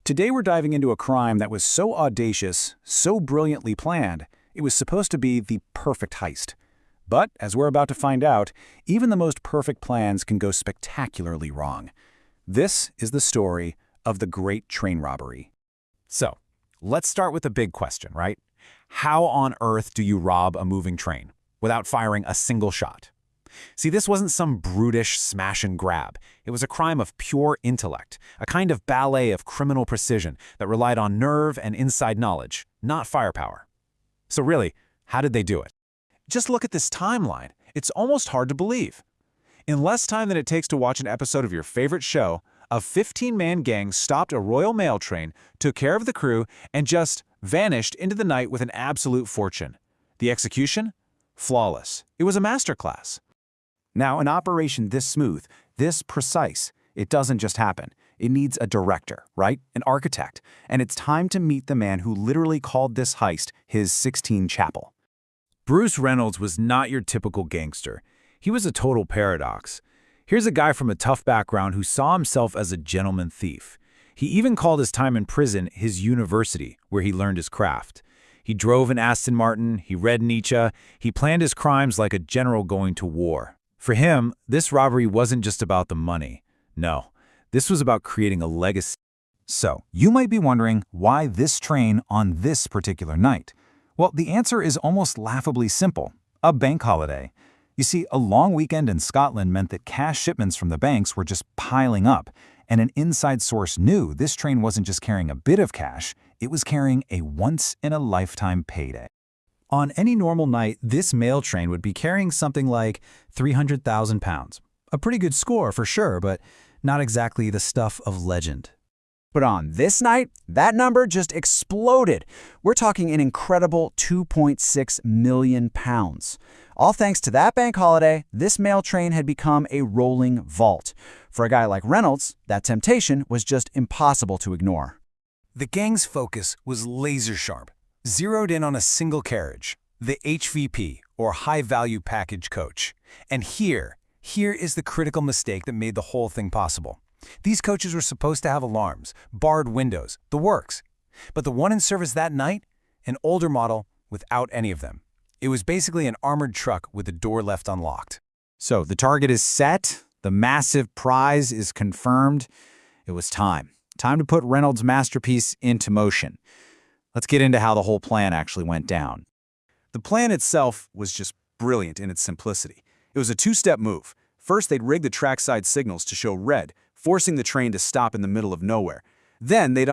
Today we're diving into a crime that was so audacious, so brilliantly planned, it was supposed to be the perfect heist. But, as we're about to find out, even the most perfect plans can go spectacularly wrong. This is the story of the Great Train Robbery. So, let's start with the big question, right? How on earth do you rob a moving train without firing a single shot? See, this wasn't some brutish smash and grab. It was a crime of pure intellect, a kind of ballet of criminal precision that relied on nerve and inside knowledge, not firepower. So really, how did they do it? Just look at this timeline. It's almost hard to believe. In less time than it takes to watch an episode of your favorite show, a 15-man gang stopped a Royal Mail train, took care of the crew, and just vanished into the night with an absolute fortune. The execution? Flawless. It was a masterclass. Now, an operation this smooth, this precise, it doesn't just happen. It needs a director, right? An architect. And it's time to meet the man who literally called this heist his Sixteen Chapel. Bruce Reynolds was not your typical gangster. He was a total paradox. Here's a guy from a tough background who saw himself as a gentleman thief. He even called his time in prison his university, where he learned his craft. He drove an Aston Martin, he read Nietzsche, he planned his crimes like a general going to war. For him, this robbery wasn't just about the money. No, this was about creating a legacy. So, you might be wondering why this train on this particular night? Well, the answer is almost laughably simple: a bank holiday. You see, a long weekend in Scotland meant that cash shipments from the banks were just piling up, and an inside source knew this train wasn't just carrying a bit of cash, it was carrying a once-in-a-lifetime payday. On any normal night, this mail train would be carrying something like 300,000 pounds. A pretty good score for sure, but not exactly the stuff of legend. But on this night, that number just exploded. We're talking an incredible 2.6 million pounds. All thanks to that bank holiday, this mail train had become a rolling vault. For a guy like Reynolds, that temptation was just impossible to ignore. The gang's focus was laser sharp, zeroed in on a single carriage, the HVP, or High Value Package Coach. And here is the critical mistake that made the whole thing possible. These coaches were supposed to have alarms, barred windows, the works. But the one in service that night, an older model without any of them. It was basically an armored truck with the door left unlocked. So the target is set, the massive prize is confirmed. It was time. Time to put Reynolds' masterpiece into motion. Let's get into how the whole plan actually went down. The plan itself was just brilliant in its simplicity. It was a two-step move. First, they'd rig the trackside signals to show red, forcing the train to stop in the middle of nowhere. Then they'd